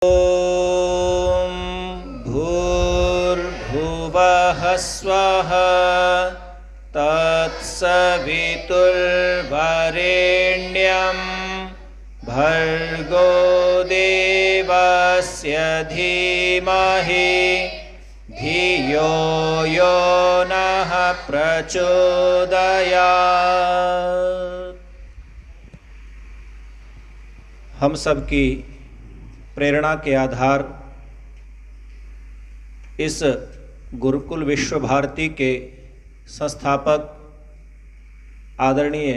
ॐ भूर्भुवः स्वः तत्सवितुर्वरेण्यं भर्गो देवस्य धीमहि धियो यो नः प्रचोदयात्। हम सब की प्रेरणा के आधार इस गुरुकुल विश्व भारती के संस्थापक आदरणीय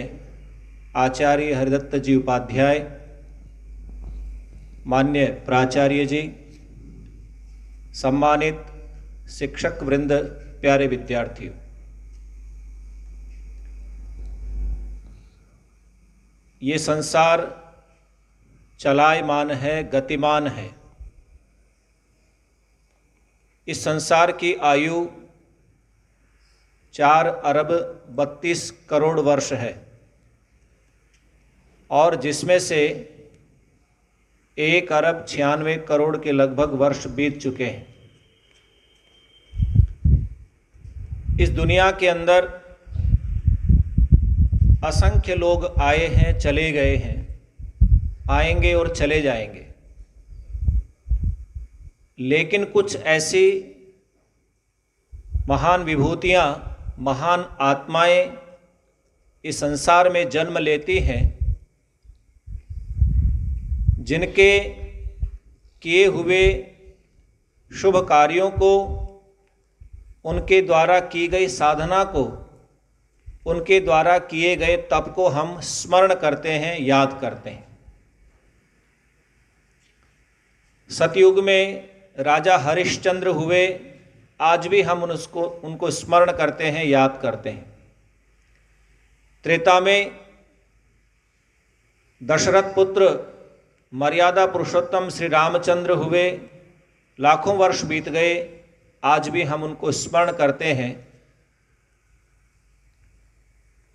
आचार्य हरिदत्त जी उपाध्याय, मान्य प्राचार्य जी, सम्मानित शिक्षक वृंद, प्यारे विद्यार्थियों, ये संसार चलायमान है, गतिमान है। इस संसार की आयु 4 अरब 32 करोड़ वर्ष है और जिसमें से 1 अरब 96 करोड़ के लगभग वर्ष बीत चुके हैं। इस दुनिया के अंदर असंख्य लोग आए हैं, चले गए हैं, आएंगे और चले जाएंगे, लेकिन कुछ ऐसी महान विभूतियां, महान आत्माएं इस संसार में जन्म लेती हैं, जिनके किए हुए शुभ कार्यों को, उनके द्वारा की गई साधना को, उनके द्वारा किए गए तप को हम स्मरण करते हैं, याद करते हैं। सतयुग में राजा हरिश्चंद्र हुए, आज भी हम उनको स्मरण करते हैं, याद करते हैं। त्रेता में दशरथ पुत्र मर्यादा पुरुषोत्तम श्री रामचंद्र हुए, लाखों वर्ष बीत गए, आज भी हम उनको स्मरण करते हैं।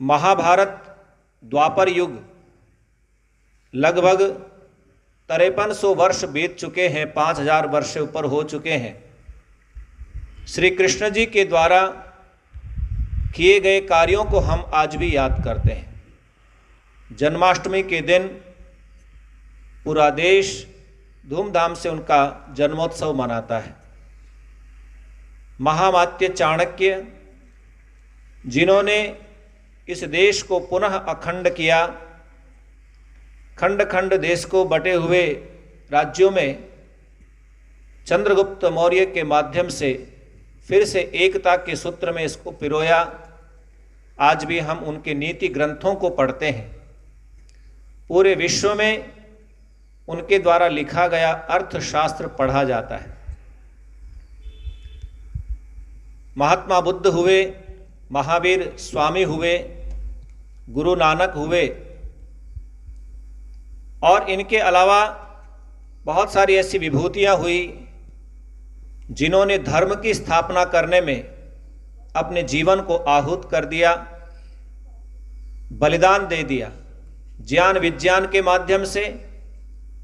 महाभारत द्वापर युग लगभग 5300 वर्ष बीत चुके हैं, 5000 वर्ष से ऊपर हो चुके हैं। श्री कृष्ण जी के द्वारा किए गए कार्यों को हम आज भी याद करते हैं। जन्माष्टमी के दिन पूरा देश धूमधाम से उनका जन्मोत्सव मनाता है। महामात्य चाणक्य, जिन्होंने इस देश को पुनः अखंड किया, खंड खंड देश को बटे हुए राज्यों में चंद्रगुप्त मौर्य के माध्यम से फिर से एकता के सूत्र में इसको पिरोया। आज भी हम उनके नीति ग्रंथों को पढ़ते हैं। पूरे विश्व में उनके द्वारा लिखा गया अर्थशास्त्र पढ़ा जाता है। महात्मा बुद्ध हुए, महावीर स्वामी हुए, गुरु नानक हुए, और इनके अलावा बहुत सारी ऐसी विभूतियां हुई जिन्होंने धर्म की स्थापना करने में अपने जीवन को आहूत कर दिया, बलिदान दे दिया। ज्ञान विज्ञान के माध्यम से,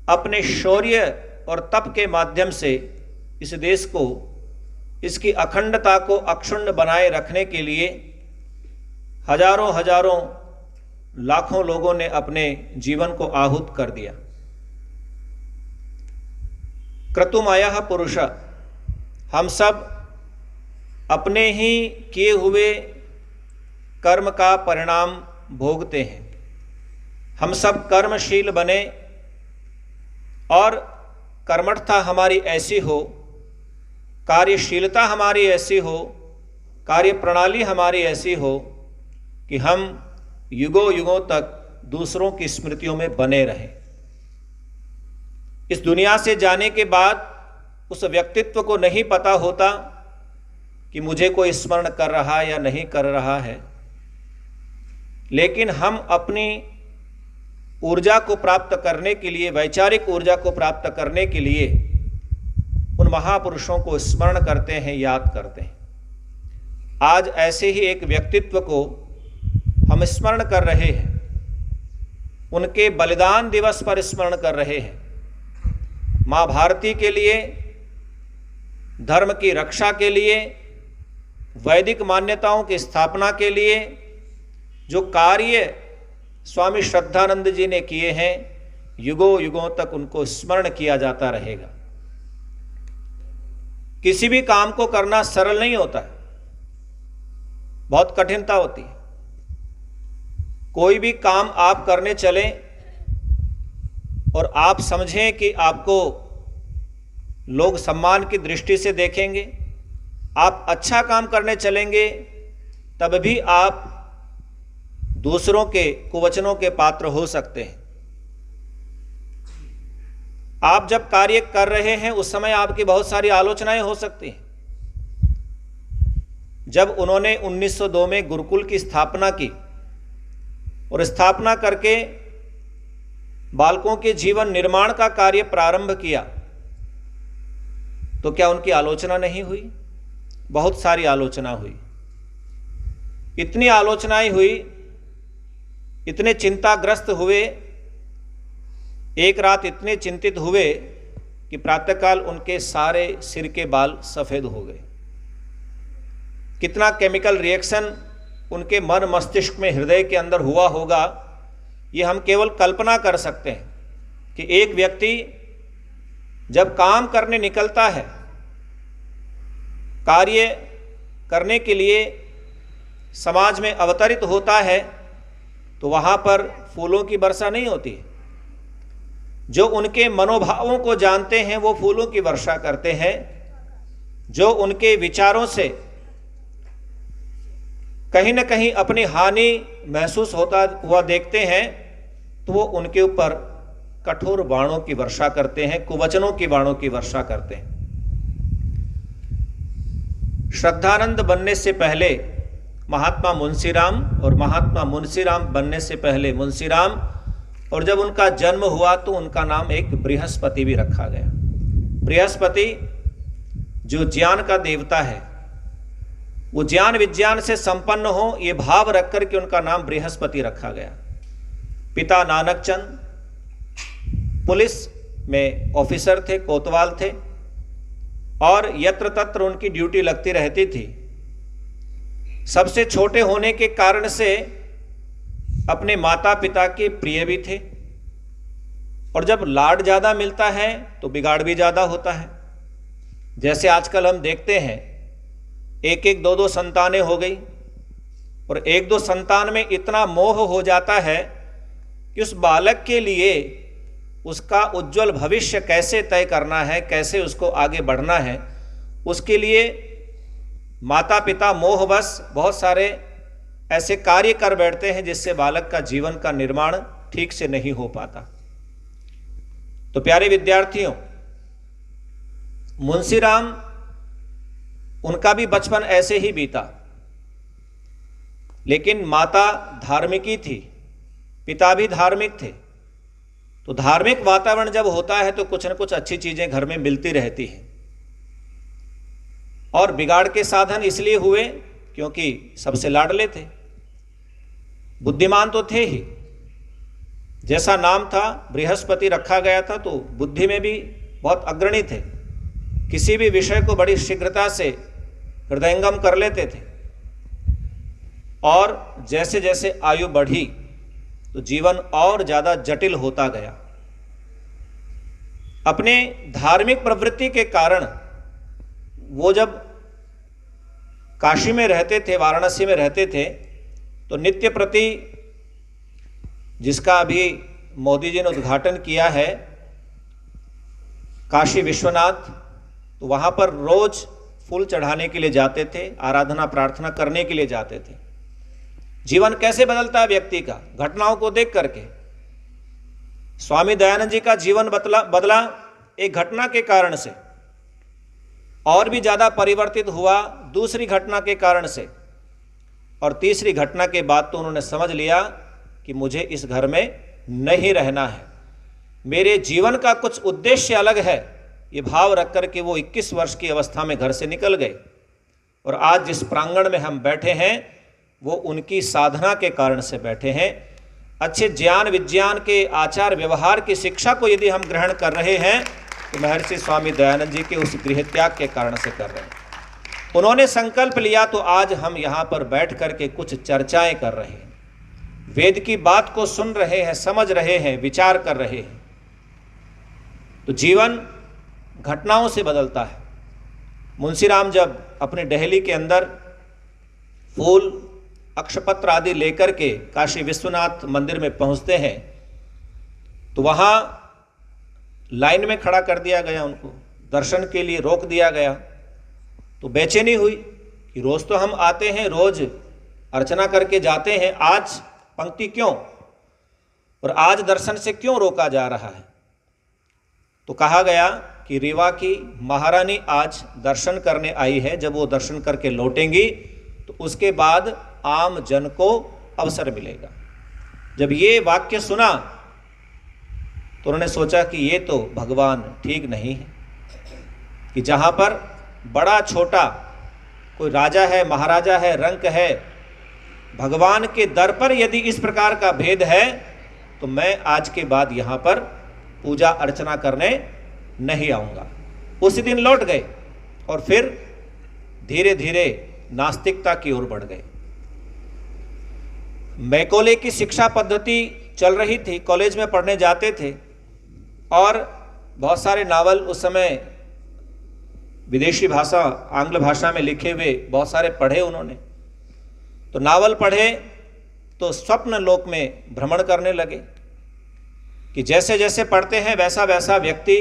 अपने शौर्य और तप के माध्यम से इस देश को, इसकी अखंडता को अक्षुण्ण बनाए रखने के लिए हजारों हजारों लाखों लोगों ने अपने जीवन को आहूत कर दिया। क्रतुमयः पुरुष, हम सब अपने ही किए हुए कर्म का परिणाम भोगते हैं। हम सब कर्मशील बने और कर्मठता हमारी ऐसी हो, कार्यशीलता हमारी ऐसी हो, कार्य प्रणाली हमारी ऐसी हो कि हम युगों युगों तक दूसरों की स्मृतियों में बने रहें। इस दुनिया से जाने के बाद उस व्यक्तित्व को नहीं पता होता कि मुझे कोई स्मरण कर रहा है या नहीं कर रहा है, लेकिन हम अपनी ऊर्जा को प्राप्त करने के लिए, वैचारिक ऊर्जा को प्राप्त करने के लिए उन महापुरुषों को स्मरण करते हैं, याद करते हैं। आज ऐसे ही एक व्यक्तित्व को हम स्मरण कर रहे हैं, उनके बलिदान दिवस पर स्मरण कर रहे हैं। माँ भारती के लिए, धर्म की रक्षा के लिए, वैदिक मान्यताओं की स्थापना के लिए जो कार्य स्वामी श्रद्धानंद जी ने किए हैं, युगों युगों तक उनको स्मरण किया जाता रहेगा। किसी भी काम को करना सरल नहीं होता है, बहुत कठिनता होती है। कोई भी काम आप करने चलें और आप समझें कि आपको लोग सम्मान की दृष्टि से देखेंगे, आप अच्छा काम करने चलेंगे, तब भी आप दूसरों के कुवचनों के पात्र हो सकते हैं। आप जब कार्य कर रहे हैं उस समय आपकी बहुत सारी आलोचनाएं हो सकती हैं। जब उन्होंने 1902 में गुरुकुल की स्थापना की और स्थापना करके बालकों के जीवन निर्माण का कार्य प्रारंभ किया, तो क्या उनकी आलोचना नहीं हुई? बहुत सारी आलोचना हुई। इतनी आलोचनाएं हुई, इतने चिंताग्रस्त हुए, एक रात इतने चिंतित हुए कि प्रातःकाल उनके सारे सिर के बाल सफ़ेद हो गए। कितना केमिकल रिएक्शन उनके मन मस्तिष्क में, हृदय के अंदर हुआ होगा, ये हम केवल कल्पना कर सकते हैं कि एक व्यक्ति जब काम करने निकलता है, कार्य करने के लिए समाज में अवतरित होता है, तो वहाँ पर फूलों की वर्षा नहीं होती है। जो उनके मनोभावों को जानते हैं वो फूलों की वर्षा करते हैं। जो उनके विचारों से कहीं न कहीं अपनी हानि महसूस होता हुआ देखते हैं, तो वो उनके ऊपर कठोर बाणों की वर्षा करते हैं, कुवचनों की बाणों की वर्षा करते हैं। श्रद्धानंद बनने से पहले महात्मा मुंशीराम, और महात्मा मुंशीराम बनने से पहले मुंशीराम, और जब उनका जन्म हुआ तो उनका नाम एक बृहस्पति भी रखा गया। बृहस्पति जो ज्ञान का देवता है, वो ज्ञान विज्ञान से संपन्न हो, ये भाव रख कर के उनका नाम बृहस्पति रखा गया। पिता नानक चंद पुलिस में ऑफिसर थे, कोतवाल थे, और यत्र तत्र उनकी ड्यूटी लगती रहती थी। सबसे छोटे होने के कारण से अपने माता पिता के प्रिय भी थे, और जब लाड ज़्यादा मिलता है तो बिगाड़ भी ज़्यादा होता है। जैसे आजकल हम देखते हैं, एक एक दो दो संतानें हो गई, और एक दो संतान में इतना मोह हो जाता है कि उस बालक के लिए उसका उज्जवल भविष्य कैसे तय करना है, कैसे उसको आगे बढ़ना है, उसके लिए माता पिता मोहवश बहुत सारे ऐसे कार्य कर बैठते हैं जिससे बालक का जीवन का निर्माण ठीक से नहीं हो पाता। तो प्यारे विद्यार्थियों, मुंशीराम, उनका भी बचपन ऐसे ही बीता, लेकिन माता धार्मिकी थी, पिता भी धार्मिक थे। तो धार्मिक वातावरण जब होता है तो कुछ न कुछ अच्छी चीजें घर में मिलती रहती हैं। और बिगाड़ के साधन इसलिए हुए क्योंकि सबसे लाडले थे, बुद्धिमान तो थे ही। जैसा नाम था बृहस्पति रखा गया था, तो बुद्धि में भी बहुत अग्रणी थे, किसी भी विषय को बड़ी शीघ्रता से हृदयंगम कर लेते थे। और जैसे जैसे आयु बढ़ी तो जीवन और ज़्यादा जटिल होता गया। अपने धार्मिक प्रवृत्ति के कारण वो जब काशी में रहते थे, वाराणसी में रहते थे, तो नित्य प्रति, जिसका अभी मोदी जी ने उद्घाटन किया है, काशी विश्वनाथ, तो वहाँ पर रोज फूल चढ़ाने के लिए जाते थे, आराधना प्रार्थना करने के लिए जाते थे। जीवन कैसे बदलता है व्यक्ति का, घटनाओं को देख करके। स्वामी दयानंद जी का जीवन बदला एक घटना के कारण से, और भी ज़्यादा परिवर्तित हुआ दूसरी घटना के कारण से, और तीसरी घटना के बाद तो उन्होंने समझ लिया कि मुझे इस घर में नहीं रहना है, मेरे जीवन का कुछ उद्देश्य अलग है। ये भाव रख कर के वो 21 वर्ष की अवस्था में घर से निकल गए, और आज जिस प्रांगण में हम बैठे हैं वो उनकी साधना के कारण से बैठे हैं। अच्छे ज्ञान विज्ञान के आचार व्यवहार की शिक्षा को यदि हम ग्रहण कर रहे हैं तो महर्षि स्वामी दयानंद जी के उस गृह त्याग के कारण से कर रहे हैं। उन्होंने संकल्प लिया तो आज हम यहाँ पर बैठ करके कुछ चर्चाएं कर रहे हैं, वेद की बात को सुन रहे हैं, समझ रहे हैं, विचार कर रहे हैं। तो जीवन घटनाओं से बदलता है। मुंशीराम जब अपने डहली के अंदर फूल अक्षपत्र आदि लेकर के काशी विश्वनाथ मंदिर में पहुंचते हैं तो वहाँ लाइन में खड़ा कर दिया गया, उनको दर्शन के लिए रोक दिया गया। तो बेचैनी हुई कि रोज़ तो हम आते हैं, रोज़ अर्चना करके जाते हैं, आज पंक्ति क्यों और आज दर्शन से क्यों रोका जा रहा है। तो कहा गया कि रीवा की महारानी आज दर्शन करने आई है, जब वो दर्शन करके लौटेंगी तो उसके बाद आम जन को अवसर मिलेगा। जब ये वाक्य सुना तो उन्होंने सोचा कि ये तो भगवान ठीक नहीं है कि जहाँ पर बड़ा छोटा कोई राजा है, महाराजा है, रंक है, भगवान के दर पर यदि इस प्रकार का भेद है तो मैं आज के बाद यहाँ पर पूजा अर्चना करने नहीं आऊँगा। उसी दिन लौट गए और फिर धीरे धीरे नास्तिकता की ओर बढ़ गए। मैकोले की शिक्षा पद्धति चल रही थी, कॉलेज में पढ़ने जाते थे और बहुत सारे नावल उस समय विदेशी भाषा, आंग्ल भाषा में लिखे हुए बहुत सारे पढ़े उन्होंने। तो नावल पढ़े तो स्वप्न लोक में भ्रमण करने लगे कि जैसे जैसे पढ़ते हैं वैसा वैसा व्यक्ति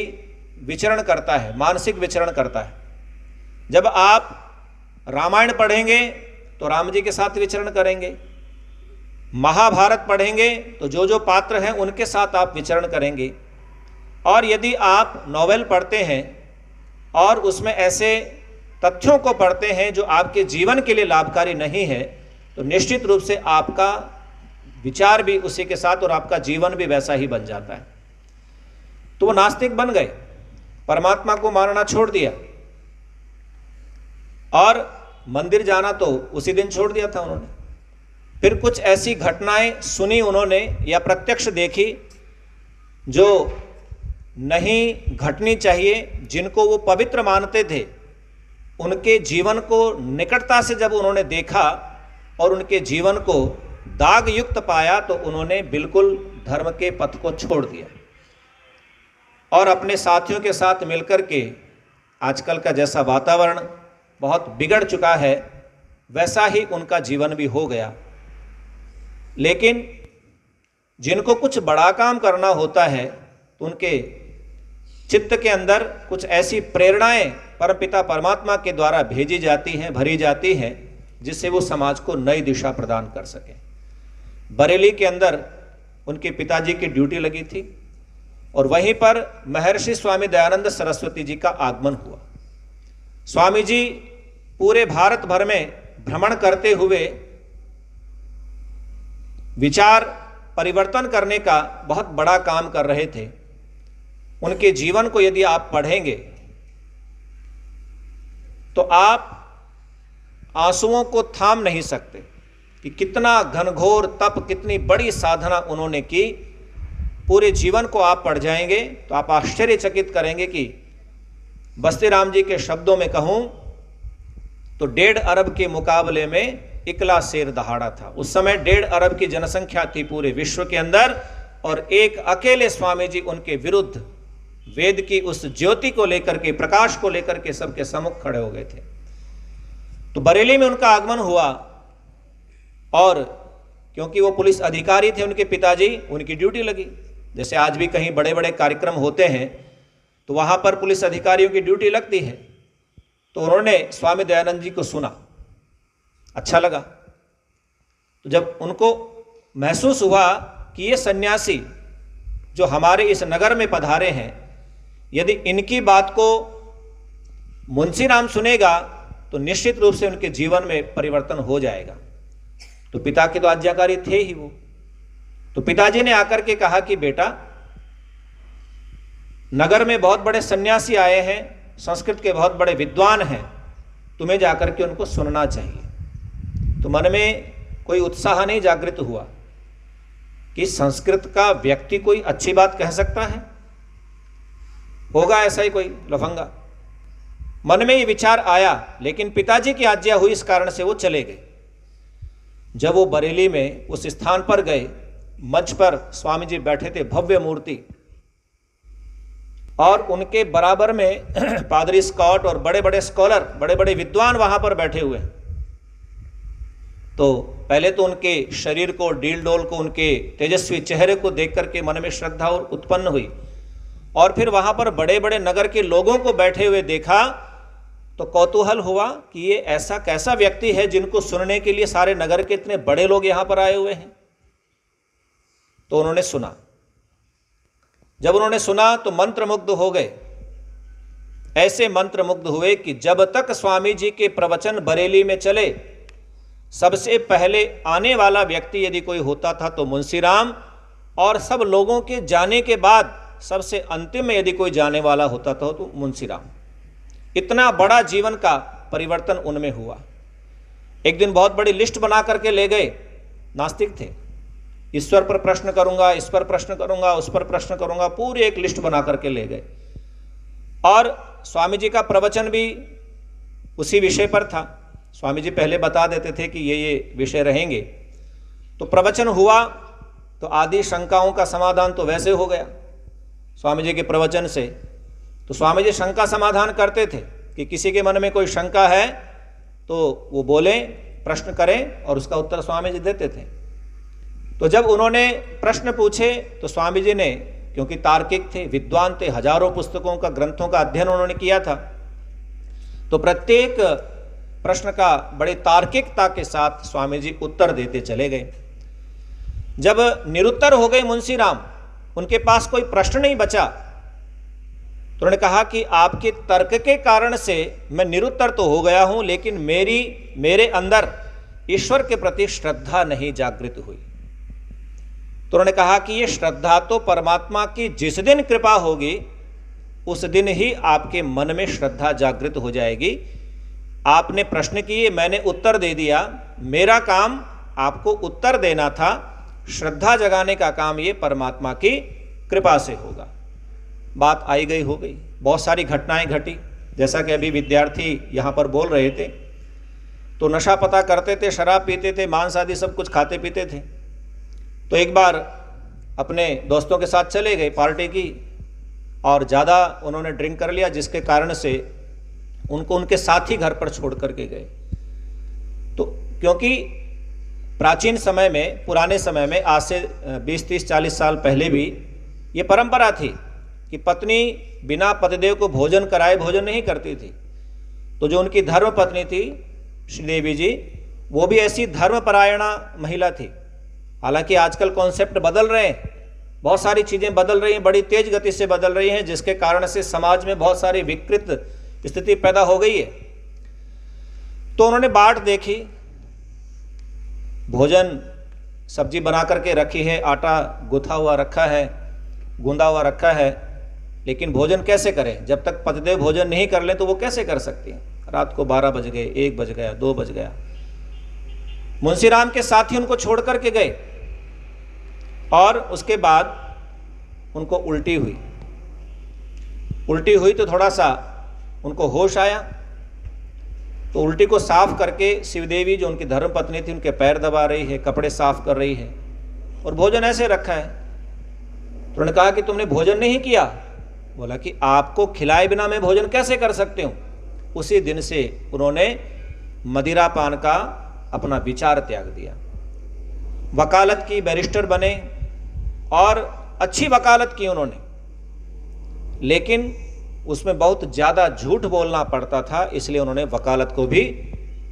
विचरण करता है, मानसिक विचरण करता है। जब आप रामायण पढ़ेंगे तो राम जी के साथ विचरण करेंगे, महाभारत पढ़ेंगे तो जो जो पात्र हैं उनके साथ आप विचरण करेंगे, और यदि आप नॉवेल पढ़ते हैं और उसमें ऐसे तथ्यों को पढ़ते हैं जो आपके जीवन के लिए लाभकारी नहीं है तो निश्चित रूप से आपका विचार भी उसी के साथ और आपका जीवन भी वैसा ही बन जाता है। तो वो नास्तिक बन गए, परमात्मा को मानना छोड़ दिया और मंदिर जाना तो उसी दिन छोड़ दिया था उन्होंने। फिर कुछ ऐसी घटनाएं सुनी उन्होंने या प्रत्यक्ष देखी जो नहीं घटनी चाहिए, जिनको वो पवित्र मानते थे, उनके जीवन को निकटता से जब उन्होंने देखा और उनके जीवन को दाग युक्त पाया तो उन्होंने बिल्कुल धर्म के पथ को छोड़ दिया और अपने साथियों के साथ मिलकर के आजकल का जैसा वातावरण बहुत बिगड़ चुका है वैसा ही उनका जीवन भी हो गया। लेकिन जिनको कुछ बड़ा काम करना होता है तो उनके चित्त के अंदर कुछ ऐसी प्रेरणाएं परमपिता परमात्मा के द्वारा भेजी जाती हैं, भरी जाती हैं, जिससे वो समाज को नई दिशा प्रदान कर सके। बरेली के अंदर उनके पिताजी की ड्यूटी लगी थी और वहीं पर महर्षि स्वामी दयानंद सरस्वती जी का आगमन हुआ। स्वामी जी पूरे भारत भर में भ्रमण करते हुए विचार परिवर्तन करने का बहुत बड़ा काम कर रहे थे। उनके जीवन को यदि आप पढ़ेंगे तो आप आंसुओं को थाम नहीं सकते कि कितना घनघोर तप, कितनी बड़ी साधना उन्होंने की। पूरे जीवन को आप पढ़ जाएंगे तो आप आश्चर्यचकित करेंगे कि बस्ती राम जी के शब्दों में कहूं तो 1.5 अरब के मुकाबले में इकला शेर दहाड़ा था। उस समय 1.5 अरब की जनसंख्या थी पूरे विश्व के अंदर और एक अकेले स्वामी जी उनके विरुद्ध वेद की उस ज्योति को लेकर के, प्रकाश को लेकर के सबके सम्मुख खड़े हो गए थे। तो बरेली में उनका आगमन हुआ और क्योंकि वो पुलिस अधिकारी थे उनके पिताजी, उनकी ड्यूटी लगी। जैसे आज भी कहीं बड़े बड़े कार्यक्रम होते हैं तो वहाँ पर पुलिस अधिकारियों की ड्यूटी लगती है। तो उन्होंने स्वामी दयानंद जी को सुना, अच्छा लगा। तो जब उनको महसूस हुआ कि ये सन्यासी जो हमारे इस नगर में पधारे हैं, यदि इनकी बात को मुंशीराम सुनेगा तो निश्चित रूप से उनके जीवन में परिवर्तन हो जाएगा। तो पिता के तो आज्ञाकारी थे ही वो। तो पिताजी ने आकर के कहा कि बेटा, नगर में बहुत बड़े सन्यासी आए हैं, संस्कृत के बहुत बड़े विद्वान हैं, तुम्हें जाकर के उनको सुनना चाहिए। तो मन में कोई उत्साह नहीं जागृत हुआ कि संस्कृत का व्यक्ति कोई अच्छी बात कह सकता है। होगा ऐसा ही कोई लफंगा। मन में ये विचार आया, लेकिन पिताजी की आज्ञा हुई, इस कारण से वो चले गए। जब वो बरेली में उस स्थान पर गए, मंच पर स्वामी जी बैठे थे, भव्य मूर्ति, और उनके बराबर में पादरी स्कॉट और बड़े बड़े स्कॉलर, बड़े बड़े विद्वान वहां पर बैठे हुए हैं। तो पहले तो उनके शरीर को, डील डोल को, उनके तेजस्वी चेहरे को देख करके मन में श्रद्धा और उत्पन्न हुई, और फिर वहां पर बड़े बड़े नगर के लोगों को बैठे हुए देखा तो कौतूहल हुआ कि ये ऐसा कैसा व्यक्ति है जिनको सुनने के लिए सारे नगर के इतने बड़े लोग यहां पर आए हुए हैं। तो उन्होंने सुना। जब उन्होंने सुना तो मंत्रमुग्ध हो गए। ऐसे मंत्रमुग्ध हुए कि जब तक स्वामी जी के प्रवचन बरेली में चले, सबसे पहले आने वाला व्यक्ति यदि कोई होता था तो मुंशीराम, और सब लोगों के जाने के बाद सबसे अंतिम में यदि कोई जाने वाला होता था तो मुंशीराम। इतना बड़ा जीवन का परिवर्तन उनमें हुआ। एक दिन बहुत बड़ी लिस्ट बना करके ले गए। नास्तिक थे। ईश्वर पर प्रश्न करूंगा, इस पर प्रश्न करूंगा, उस पर प्रश्न करूंगा, पूरी एक लिस्ट बना करके ले गए। और स्वामी जी का प्रवचन भी उसी विषय पर था। स्वामी जी पहले बता देते थे कि ये विषय रहेंगे। तो प्रवचन हुआ तो आदि शंकाओं का समाधान तो वैसे हो गया स्वामी जी के प्रवचन से। तो स्वामी जी शंका समाधान करते थे कि किसी के मन में कोई शंका है तो वो बोलें, प्रश्न करें, और उसका उत्तर स्वामी जी देते थे। तो जब उन्होंने प्रश्न पूछे तो स्वामी जी ने, क्योंकि तार्किक थे, विद्वान थे, हजारों पुस्तकों का, ग्रंथों का अध्ययन उन्होंने किया था, तो प्रत्येक प्रश्न का बड़ी तार्किकता के साथ स्वामी जी उत्तर देते चले गए। जब निरुत्तर हो गए मुंशीराम, उनके पास कोई प्रश्न नहीं बचा, तो उन्होंने कहा कि आपके तर्क के कारण से मैं निरुत्तर तो हो गया हूं, लेकिन मेरे अंदर ईश्वर के प्रति श्रद्धा नहीं जागृत हुई। तो उन्होंने कहा कि ये श्रद्धा तो परमात्मा की जिस दिन कृपा होगी उस दिन ही आपके मन में श्रद्धा जागृत हो जाएगी। आपने प्रश्न किए, मैंने उत्तर दे दिया। मेरा काम आपको उत्तर देना था, श्रद्धा जगाने का काम ये परमात्मा की कृपा से होगा। बात आई गई हो गई। बहुत सारी घटनाएं घटी, जैसा कि अभी विद्यार्थी यहाँ पर बोल रहे थे। तो नशा पता करते थे, शराब पीते थे, मांस आदि सब कुछ खाते पीते थे। तो एक बार अपने दोस्तों के साथ चले गए पार्टी की, और ज़्यादा उन्होंने ड्रिंक कर लिया, जिसके कारण से उनको उनके साथी घर पर छोड़ करके गए। तो क्योंकि प्राचीन समय में, पुराने समय में, आज से 20, 30, 40 साल पहले भी ये परंपरा थी कि पत्नी बिना पतिदेव को भोजन कराए भोजन नहीं करती थी। तो जो उनकी धर्म पत्नी थी श्रीदेवी जी, वो भी ऐसी धर्मपरायणा महिला थी। हालांकि आजकल कॉन्सेप्ट बदल रहे हैं, बहुत सारी चीज़ें बदल रही हैं, बड़ी तेज गति से बदल रही हैं, जिसके कारण से समाज में बहुत सारी विकृत स्थिति पैदा हो गई है। तो उन्होंने बाट देखी, भोजन सब्जी बना करके रखी है, आटा गुथा हुआ रखा है, गूंदा हुआ रखा है, लेकिन भोजन कैसे करें? जब तक पतिदेव भोजन नहीं कर लें तो वो कैसे कर सकती हैं? रात को 12 बज गए, 1 बज गया, 2 बज गया। मुंशीराम के साथी उनको छोड़ करके गए, और उसके बाद उनको उल्टी हुई। उल्टी हुई तो थोड़ा सा उनको होश आया, तो उल्टी को साफ करके शिवदेवी जो उनकी धर्मपत्नी थी उनके पैर दबा रही है, कपड़े साफ कर रही है, और भोजन ऐसे रखा है। तो उन्होंने कहा कि तुमने भोजन नहीं किया। बोला कि आपको खिलाए बिना मैं भोजन कैसे कर सकती हूँ। उसी दिन से उन्होंने मदिरा पान का अपना विचार त्याग दिया। वकालत की, बैरिस्टर बने, और अच्छी वकालत की उन्होंने, लेकिन उसमें बहुत ज़्यादा झूठ बोलना पड़ता था, इसलिए उन्होंने वकालत को भी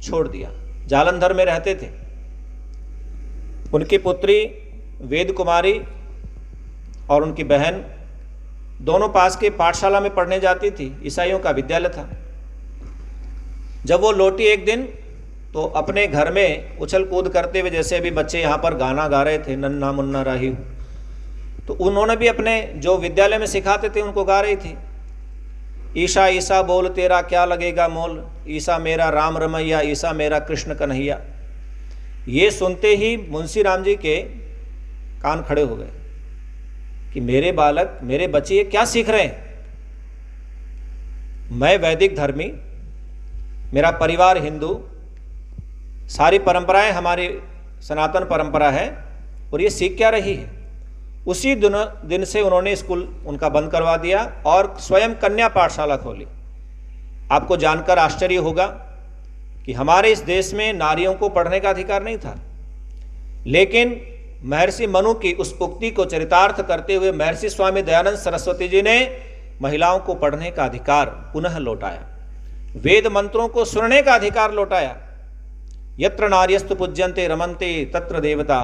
छोड़ दिया। जालंधर में रहते थे। उनकी पुत्री वेद कुमारी और उनकी बहन दोनों पास के पाठशाला में पढ़ने जाती थी। ईसाइयों का विद्यालय था। जब वो लौटी एक दिन, तो अपने घर में उछल कूद करते हुए, जैसे अभी बच्चे यहाँ पर गाना गा रहे थे, नन्ना मुन्ना राही, तो उन्होंने भी अपने जो विद्यालय में सिखाते थे उनको गा रही थी। ईसा ईसा बोल तेरा क्या लगेगा मोल, ईसा मेरा राम रमैया, ईसा मेरा कृष्ण कन्हैया। ये सुनते ही मुंशी राम जी के कान खड़े हो गए कि मेरे बालक, मेरे बच्चे ये क्या सीख रहे हैं। मैं वैदिक धर्मी, मेरा परिवार हिंदू, सारी परंपराएं हमारी सनातन परंपरा है, और ये सीख क्या रही है। उसी दिन से उन्होंने स्कूल उनका बंद करवा दिया और स्वयं कन्या पाठशाला खोली। आपको जानकर आश्चर्य होगा कि हमारे इस देश में नारियों को पढ़ने का अधिकार नहीं था, लेकिन महर्षि मनु की उस उक्ति को चरितार्थ करते हुए महर्षि स्वामी दयानंद सरस्वती जी ने महिलाओं को पढ़ने का अधिकार पुनः लौटाया, वेद मंत्रों को सुनने का अधिकार लौटाया। यत्र नार्यस्तु पूज्यन्ते रमन्ते तत्र देवता,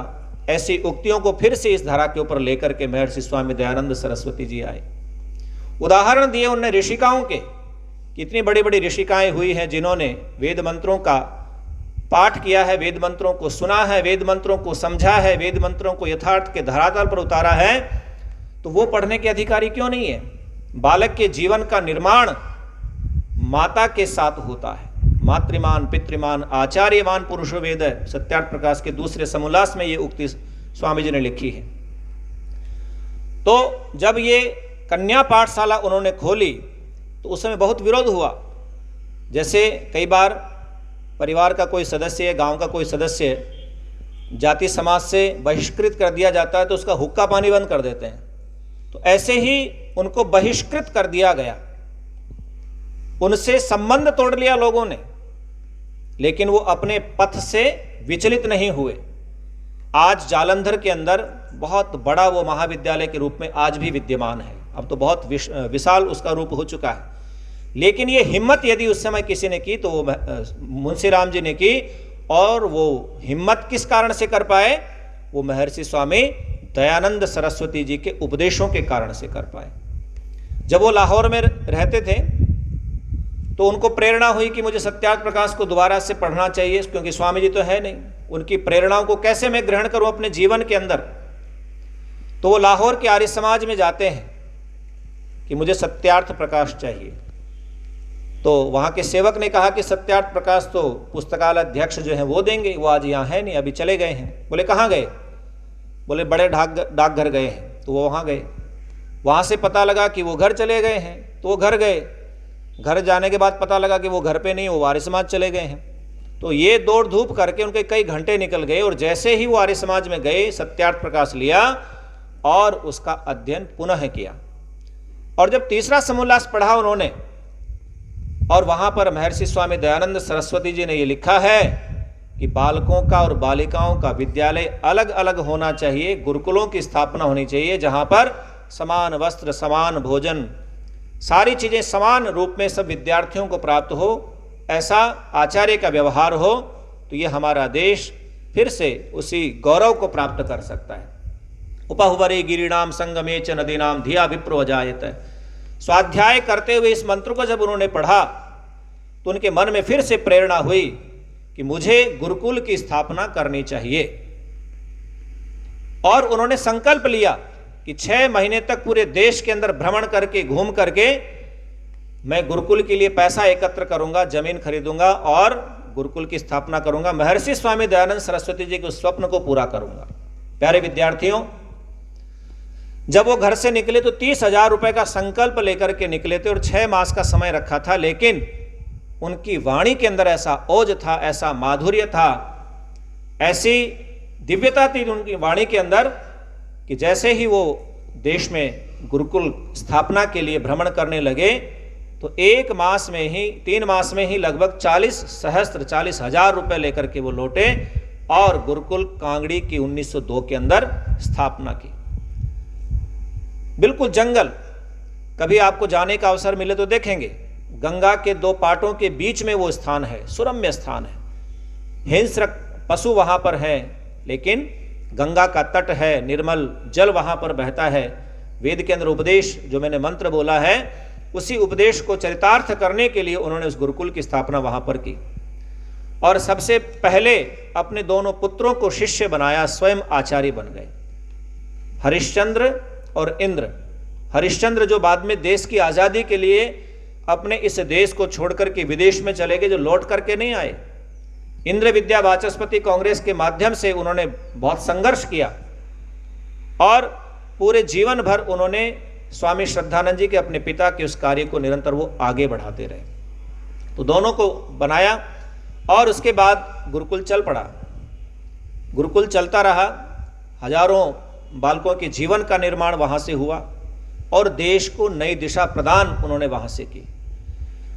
ऐसी उक्तियों को फिर से इस धारा के ऊपर लेकर के महर्षि स्वामी दयानंद सरस्वती जी आए। उदाहरण दिए उनने ऋषिकाओं के, कितनी बड़ी बड़ी ऋषिकाएं हुई हैं जिन्होंने वेद मंत्रों का पाठ किया है, वेद मंत्रों को सुना है, वेद मंत्रों को समझा है, वेद मंत्रों को यथार्थ के धरातल पर उतारा है, तो वो पढ़ने के अधिकारी क्यों नहीं है। बालक के जीवन का निर्माण माता के साथ होता है। मातृमान पितृमान आचार्यवान पुरुषो वेद, सत्यार्थ प्रकाश के दूसरे समोल्लास में ये उक्ति स्वामी जी ने लिखी है। तो जब ये कन्या पाठशाला उन्होंने खोली तो उस समय बहुत विरोध हुआ। जैसे कई बार परिवार का कोई सदस्य, गांव का कोई सदस्य जाति समाज से बहिष्कृत कर दिया जाता है तो उसका हुक्का पानी बंद कर देते हैं। तो ऐसे ही उनको बहिष्कृत कर दिया गया, उनसे संबंध तोड़ लिया लोगों ने, लेकिन वो अपने पथ से विचलित नहीं हुए। आज जालंधर के अंदर बहुत बड़ा वो महाविद्यालय के रूप में आज भी विद्यमान है। अब तो बहुत विशाल उसका रूप हो चुका है, लेकिन ये हिम्मत यदि उस समय किसी ने की तो वो मुंशी राम जी ने की। और वो हिम्मत किस कारण से कर पाए, वो महर्षि स्वामी दयानंद सरस्वती जी के उपदेशों के कारण से कर पाए। जब वो लाहौर में रहते थे तो उनको प्रेरणा हुई कि मुझे सत्यार्थ प्रकाश को दोबारा से पढ़ना चाहिए, क्योंकि स्वामी जी तो है नहीं, उनकी प्रेरणाओं को कैसे मैं ग्रहण करूं अपने जीवन के अंदर। तो वो लाहौर के आर्य समाज में जाते हैं कि मुझे सत्यार्थ प्रकाश चाहिए। तो वहाँ के सेवक ने कहा कि सत्यार्थ प्रकाश तो पुस्तकालय अध्यक्ष जो है वो देंगे, वो आज यहाँ है नहीं, अभी चले गए हैं। बोले कहाँ गए? बोले बड़े डाकघर गए हैं। तो वो वहाँ गए, वहाँ से पता लगा कि वो घर चले गए हैं, तो वो घर गए। घर जाने के बाद पता लगा कि वो घर पे नहीं, वो आर्य समाज चले गए हैं। तो ये दौड़ धूप करके उनके कई घंटे निकल गए, और जैसे ही वो आर्य समाज में गए सत्यार्थ प्रकाश लिया और उसका अध्ययन पुनः किया। और जब तीसरा समोल्लास पढ़ा उन्होंने, और वहाँ पर महर्षि स्वामी दयानंद सरस्वती जी ने ये लिखा है कि बालकों का और बालिकाओं का विद्यालय अलग अलग होना चाहिए, गुरुकुलों की स्थापना होनी चाहिए जहाँ पर समान वस्त्र, समान भोजन, सारी चीज़ें समान रूप में सब विद्यार्थियों को प्राप्त हो, ऐसा आचार्य का व्यवहार हो, तो ये हमारा देश फिर से उसी गौरव को प्राप्त कर सकता है। उपहुवरे गिरिणाम संगमे च नदीनाम धिया विप्रो अजायत। स्वाध्याय करते हुए इस मंत्र को जब उन्होंने पढ़ा तो उनके मन में फिर से प्रेरणा हुई कि मुझे गुरुकुल की स्थापना करनी चाहिए। और उन्होंने संकल्प लिया कि 6 महीने तक पूरे देश के अंदर भ्रमण करके, घूम करके मैं गुरुकुल के लिए पैसा एकत्र करूंगा, जमीन खरीदूंगा और गुरुकुल की स्थापना करूंगा, महर्षि स्वामी दयानंद सरस्वती जी के उस स्वप्न को पूरा करूंगा। प्यारे विद्यार्थियों, जब वो घर से निकले तो 30,000 रुपए का संकल्प लेकर के निकले थे और 6 मास का समय रखा था, लेकिन उनकी वाणी के अंदर ऐसा ओज था, ऐसा माधुर्य था, ऐसी दिव्यता थी उनकी वाणी के अंदर कि जैसे ही वो देश में गुरुकुल स्थापना के लिए भ्रमण करने लगे तो 1 मास में ही, 3 मास में ही लगभग 40,000 रुपए लेकर के वो लौटे और गुरुकुल कांगड़ी की 1902 के अंदर स्थापना की। बिल्कुल जंगल, कभी आपको जाने का अवसर मिले तो देखेंगे, गंगा के 2 पाटों के बीच में वो स्थान है, सुरम्य स्थान है, हिंस्रक पशु वहां पर है, लेकिन गंगा का तट है, निर्मल जल वहां पर बहता है। वेद के अंदर उपदेश जो मैंने मंत्र बोला है, उसी उपदेश को चरितार्थ करने के लिए उन्होंने उस गुरुकुल की स्थापना वहां पर की और सबसे पहले अपने दोनों पुत्रों को शिष्य बनाया, स्वयं आचार्य बन गए, हरिश्चंद्र और इंद्र। हरिश्चंद्र जो बाद में देश की आज़ादी के लिए अपने इस देश को छोड़कर के विदेश में चले गए, जो लौट करके नहीं आए। इंद्र विद्या वाचस्पति कांग्रेस के माध्यम से उन्होंने बहुत संघर्ष किया और पूरे जीवन भर उन्होंने स्वामी श्रद्धानंद जी के अपने पिता के उस कार्य को निरंतर वो आगे बढ़ाते रहे। तो दोनों को बनाया और उसके बाद गुरुकुल चल पड़ा। गुरुकुल चलता रहा, हजारों बालकों के जीवन का निर्माण वहाँ से हुआ और देश को नई दिशा प्रदान उन्होंने वहाँ से की।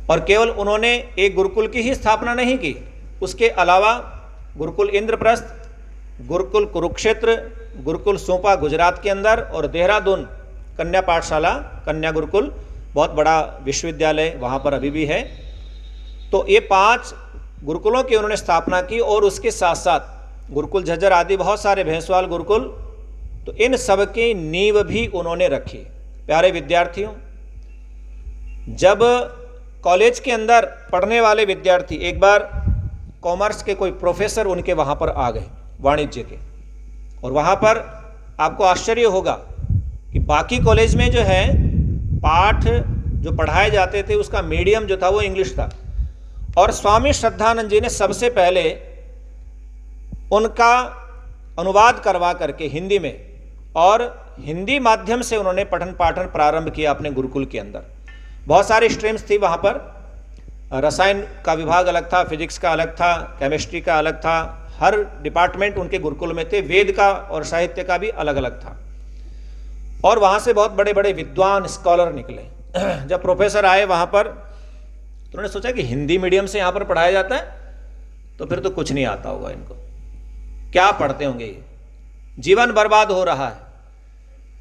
और केवल उन्होंने एक गुरुकुल की ही स्थापना नहीं की, उसके अलावा गुरुकुल इंद्रप्रस्थ, गुरुकुल कुरुक्षेत्र, गुरुकुल सोपा गुजरात के अंदर और देहरादून कन्या पाठशाला, कन्या गुरुकुल, बहुत बड़ा विश्वविद्यालय वहाँ पर अभी भी है। तो ये 5 गुरुकुलों की उन्होंने स्थापना की और उसके साथ साथ गुरुकुल झज्जर आदि बहुत सारे भैंसवाल गुरुकुल, तो इन सब की नींव भी उन्होंने रखी। प्यारे विद्यार्थियों, जब कॉलेज के अंदर पढ़ने वाले विद्यार्थी, एक बार कॉमर्स के कोई प्रोफेसर उनके वहाँ पर आ गए, वाणिज्य के, और वहाँ पर आपको आश्चर्य होगा कि बाकी कॉलेज में जो है पाठ जो पढ़ाए जाते थे उसका मीडियम जो था वो इंग्लिश था, और स्वामी श्रद्धानंद जी ने सबसे पहले उनका अनुवाद करवा करके हिंदी में, और हिंदी माध्यम से उन्होंने पठन पाठन प्रारंभ किया अपने गुरुकुल के अंदर। बहुत सारी स्ट्रीम्स थी वहाँ पर, रसायन का विभाग अलग था, फिजिक्स का अलग था, केमिस्ट्री का अलग था, हर डिपार्टमेंट उनके गुरुकुल में थे, वेद का और साहित्य का भी अलग अलग था। और वहाँ से बहुत बड़े बड़े विद्वान स्कॉलर निकले। जब प्रोफेसर आए वहाँ पर तो उन्होंने सोचा कि हिंदी मीडियम से यहाँ पर पढ़ाया जाता है तो फिर तो कुछ नहीं आता होगा इनको, क्या पढ़ते होंगे, ये जीवन बर्बाद हो रहा है।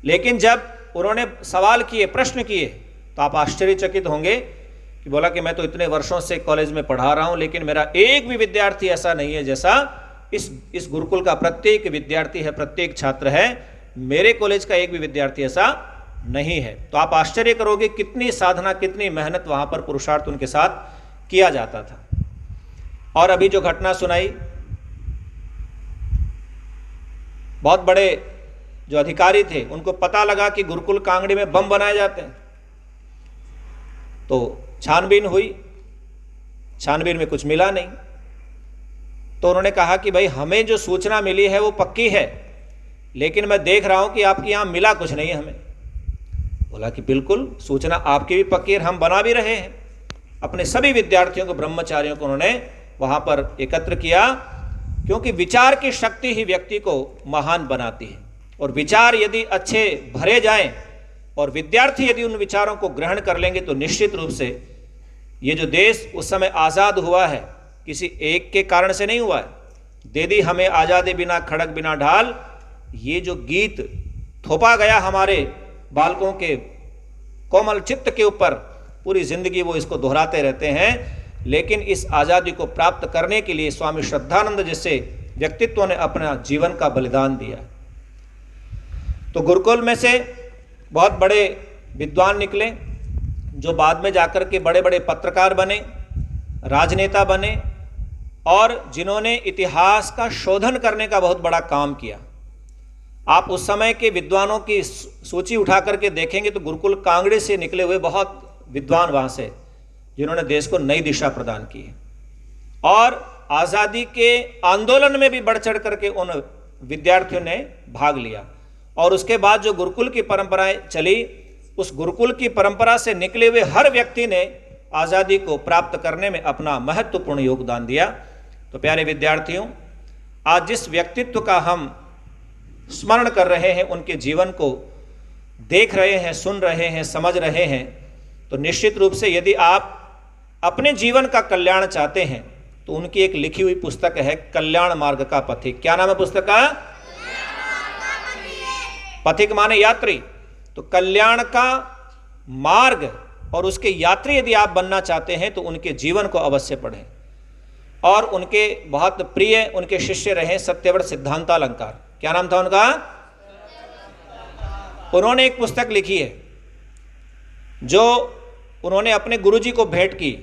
लेकिन जब उन्होंने सवाल किए, प्रश्न किए, तो आप आश्चर्यचकित होंगे कि बोला कि मैं तो इतने वर्षों से कॉलेज में पढ़ा रहा हूँ, लेकिन मेरा एक भी विद्यार्थी ऐसा नहीं है जैसा इस गुरुकुल का प्रत्येक विद्यार्थी है, प्रत्येक छात्र है, मेरे कॉलेज का एक भी विद्यार्थी ऐसा नहीं है। तो आप आश्चर्य करोगे कितनी साधना, कितनी मेहनत वहाँ पर पुरुषार्थ उनके साथ किया जाता था। और अभी जो घटना सुनाई, बहुत बड़े जो अधिकारी थे उनको पता लगा कि गुरुकुल कांगड़ी में बम बनाए जाते हैं, तो छानबीन हुई, छानबीन में कुछ मिला नहीं। तो उन्होंने कहा कि भाई हमें जो सूचना मिली है वो पक्की है, लेकिन मैं देख रहा हूं कि आपके यहां मिला कुछ नहीं है हमें। बोला कि बिल्कुल सूचना आपकी भी पक्की है, हम बना भी रहे हैं। अपने सभी विद्यार्थियों को, ब्रह्मचारियों को उन्होंने वहां पर एकत्र किया, क्योंकि विचार की शक्ति ही व्यक्ति को महान बनाती है। और विचार यदि अच्छे भरे जाएं और विद्यार्थी यदि उन विचारों को ग्रहण कर लेंगे तो निश्चित रूप से ये जो देश उस समय आज़ाद हुआ है किसी एक के कारण से नहीं हुआ है। दे दी हमें आज़ादी बिना खड़क बिना ढाल, ये जो गीत थोपा गया हमारे बालकों के कोमल चित्त के ऊपर, पूरी जिंदगी वो इसको दोहराते रहते हैं। लेकिन इस आज़ादी को प्राप्त करने के लिए स्वामी श्रद्धानंद जैसे व्यक्तित्व ने अपना जीवन का बलिदान दिया। तो गुरुकुल में से बहुत बड़े विद्वान निकले, जो बाद में जाकर के बड़े बड़े पत्रकार बने, राजनेता बने, और जिन्होंने इतिहास का शोधन करने का बहुत बड़ा काम किया। आप उस समय के विद्वानों की सूची उठा करके देखेंगे तो गुरुकुल कांगड़े से निकले हुए बहुत विद्वान वहाँ से, जिन्होंने देश को नई दिशा प्रदान की है। और आज़ादी के आंदोलन में भी बढ़ चढ़ करके उन विद्यार्थियों ने भाग लिया। और उसके बाद जो गुरुकुल की परंपराएं चली, उस गुरुकुल की परंपरा से निकले हुए हर व्यक्ति ने आज़ादी को प्राप्त करने में अपना महत्वपूर्ण योगदान दिया। तो प्यारे विद्यार्थियों, आज जिस व्यक्तित्व का हम स्मरण कर रहे हैं, उनके जीवन को देख रहे हैं, सुन रहे हैं, समझ रहे हैं, तो निश्चित रूप से यदि आप अपने जीवन का कल्याण चाहते हैं तो उनकी एक लिखी हुई पुस्तक है, कल्याण मार्ग का पथिक। क्या नाम है पुस्तक का? पथिक माने यात्री। तो कल्याण का मार्ग और उसके यात्री यदि आप बनना चाहते हैं तो उनके जीवन को अवश्य पढ़ें। और उनके बहुत प्रिय उनके शिष्य रहे सत्यव्रत सिद्धांतालंकार। क्या नाम था उनका? उन्होंने एक पुस्तक लिखी है जो उन्होंने अपने गुरुजी को भेंट की,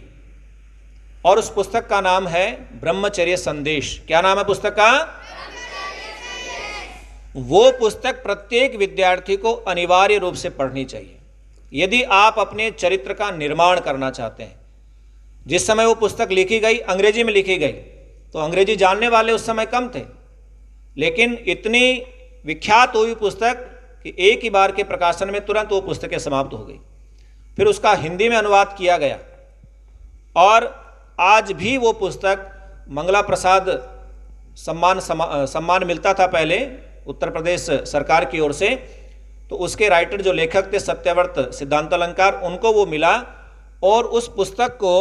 और उस पुस्तक का नाम है ब्रह्मचर्य संदेश। क्या नाम है पुस्तक का? वो पुस्तक प्रत्येक विद्यार्थी को अनिवार्य रूप से पढ़नी चाहिए यदि आप अपने चरित्र का निर्माण करना चाहते हैं। जिस समय वो पुस्तक लिखी गई, अंग्रेजी में लिखी गई, तो अंग्रेजी जानने वाले उस समय कम थे, लेकिन इतनी विख्यात हुई पुस्तक कि एक ही बार के प्रकाशन में तुरंत वो पुस्तकें समाप्त हो गई। फिर उसका हिंदी में अनुवाद किया गया और आज भी वो पुस्तक मंगला प्रसाद सम्मान मिलता था पहले उत्तर प्रदेश सरकार की ओर से, तो उसके राइटर जो लेखक थे सत्यव्रत सिद्धांतालंकार, उनको वो मिला और उस पुस्तक को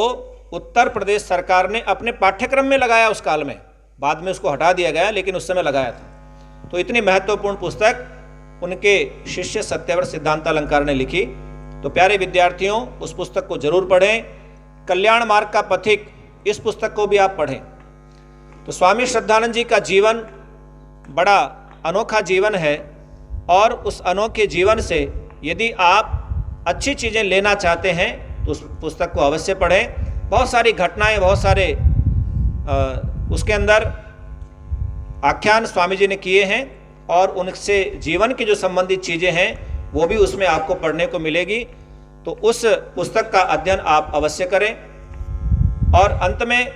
उत्तर प्रदेश सरकार ने अपने पाठ्यक्रम में लगाया उस काल में। बाद में उसको हटा दिया गया, लेकिन उस समय लगाया था। तो इतनी महत्वपूर्ण पुस्तक उनके शिष्य सत्यव्रत सिद्धांतालंकार ने लिखी। तो प्यारे विद्यार्थियों, उस पुस्तक को जरूर पढ़ें। कल्याण मार्ग का पथिक, इस पुस्तक को भी आप पढ़ें। तो स्वामी श्रद्धानंद जी का जीवन बड़ा अनोखा जीवन है और उस अनोखे जीवन से यदि आप अच्छी चीज़ें लेना चाहते हैं तो उस पुस्तक को अवश्य पढ़ें। बहुत सारी घटनाएं, बहुत सारे उसके अंदर आख्यान स्वामी जी ने किए हैं और उनसे जीवन की जो संबंधित चीज़ें हैं वो भी उसमें आपको पढ़ने को मिलेगी। तो उस पुस्तक का अध्ययन आप अवश्य करें। और अंत में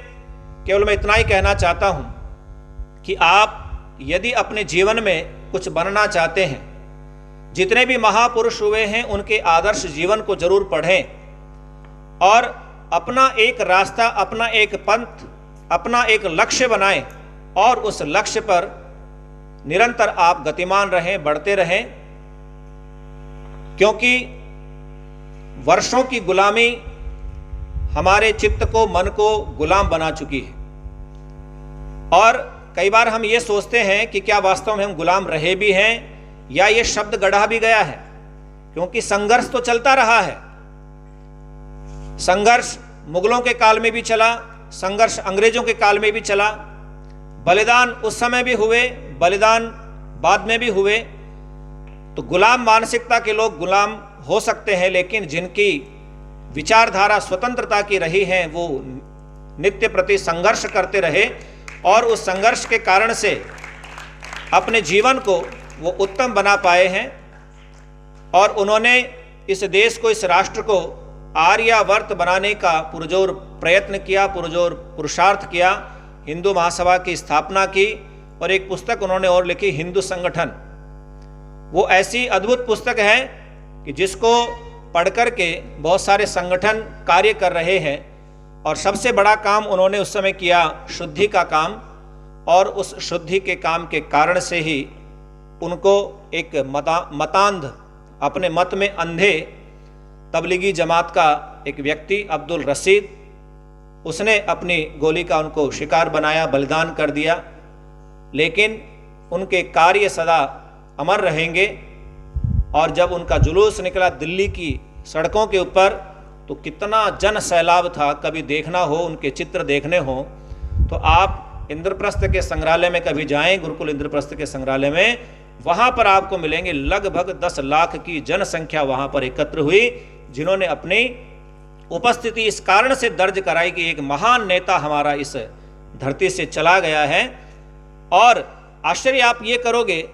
केवल मैं इतना ही कहना चाहता हूँ कि आप यदि अपने जीवन में कुछ बनना चाहते हैं, जितने भी महापुरुष हुए हैं उनके आदर्श जीवन को जरूर पढ़ें और अपना एक रास्ता, अपना एक पंथ, अपना एक लक्ष्य बनाएं और उस लक्ष्य पर निरंतर आप गतिमान रहें, बढ़ते रहें। क्योंकि वर्षों की गुलामी हमारे चित्त को, मन को गुलाम बना चुकी है और कई बार हम ये सोचते हैं कि क्या वास्तव में हम गुलाम रहे भी हैं या ये शब्द गढ़ा भी गया है, क्योंकि संघर्ष तो चलता रहा है। संघर्ष मुगलों के काल में भी चला, संघर्ष अंग्रेजों के काल में भी चला, बलिदान उस समय भी हुए, बलिदान बाद में भी हुए। तो गुलाम मानसिकता के लोग गुलाम हो सकते हैं, लेकिन जिनकी विचारधारा स्वतंत्रता की रही है वो नित्य प्रति संघर्ष करते रहे और उस संघर्ष के कारण से अपने जीवन को वो उत्तम बना पाए हैं और उन्होंने इस देश को, इस राष्ट्र को आर्यावर्त बनाने का पुरजोर प्रयत्न किया, पुरजोर पुरुषार्थ किया। हिंदू महासभा की स्थापना की और एक पुस्तक उन्होंने और लिखी, हिंदू संगठन। वो ऐसी अद्भुत पुस्तक है कि जिसको पढ़कर के बहुत सारे संगठन कार्य कर रहे हैं और सबसे बड़ा काम उन्होंने उस समय किया शुद्धि का काम, और उस शुद्धि के काम के कारण से ही उनको एक मतांध, अपने मत में अंधे तबलीगी जमात का एक व्यक्ति अब्दुल रशीद, उसने अपनी गोली का उनको शिकार बनाया, बलिदान कर दिया। लेकिन उनके कार्य सदा अमर रहेंगे और जब उनका जुलूस निकला दिल्ली की सड़कों के ऊपर तो कितना जन सैलाब था। कभी देखना हो, उनके चित्र देखने हो तो आप इंद्रप्रस्थ के संग्रहालय में कभी जाएं, गुरुकुल इंद्रप्रस्थ के संग्रहालय में, वहाँ पर आपको मिलेंगे लगभग 10 लाख की जनसंख्या वहाँ पर एकत्र हुई, जिन्होंने अपनी उपस्थिति इस कारण से दर्ज कराई कि एक महान नेता हमारा इस धरती से चला गया है। और आश्चर्य आप ये करोगे,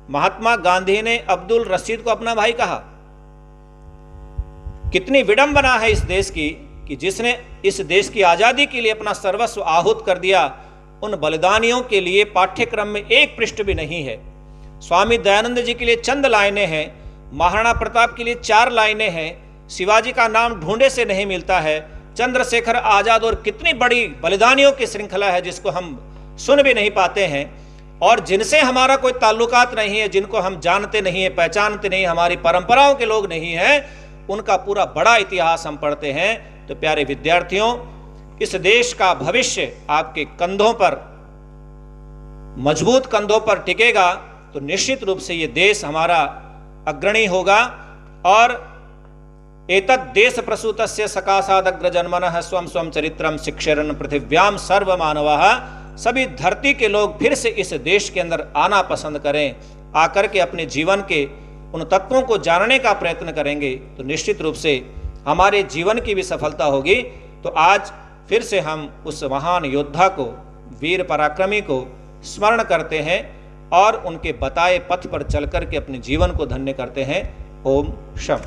महात्मा गांधी ने अब्दुल रशीद को अपना भाई कहा। कितनी विडंबना है इस देश की कि जिसने इस देश की आजादी के लिए अपना सर्वस्व आहूत कर दिया, उन बलिदानियों के लिए पाठ्यक्रम में एक पृष्ठ भी नहीं है। स्वामी दयानंद जी के लिए चंद लाइनें हैं, महाराणा प्रताप के लिए 4 लाइनें हैं, शिवाजी का नाम ढूंढे से नहीं मिलता है, चंद्रशेखर आजाद, और कितनी बड़ी बलिदानियों की श्रृंखला है जिसको हम सुन भी नहीं पाते हैं और जिनसे हमारा कोई ताल्लुकात नहीं है, जिनको हम जानते नहीं है, पहचानते नहीं, हमारी परंपराओं के लोग नहीं हैं, उनका पूरा बड़ा इतिहास हम पढ़ते हैं। तो प्यारे विद्यार्थियों, इस देश का भविष्य आपके कंधों पर, मजबूत कंधों पर टिकेगा तो निश्चित रूप से ये देश हमारा अग्रणी होगा। और एतद् देश प्रसूतस्य सकाशादग्र जन्मनः स्वं स्वं चरित्रम शिक्षरन् पृथिव्याम सर्वमानवः। सभी धरती के लोग फिर से इस देश के अंदर आना पसंद करें, आकर के अपने जीवन के उन तत्वों को जानने का प्रयत्न करेंगे तो निश्चित रूप से हमारे जीवन की भी सफलता होगी। तो आज फिर से हम उस महान योद्धा को, वीर पराक्रमी को स्मरण करते हैं और उनके बताए पथ पर चल कर के अपने जीवन को धन्य करते हैं। ओम शम।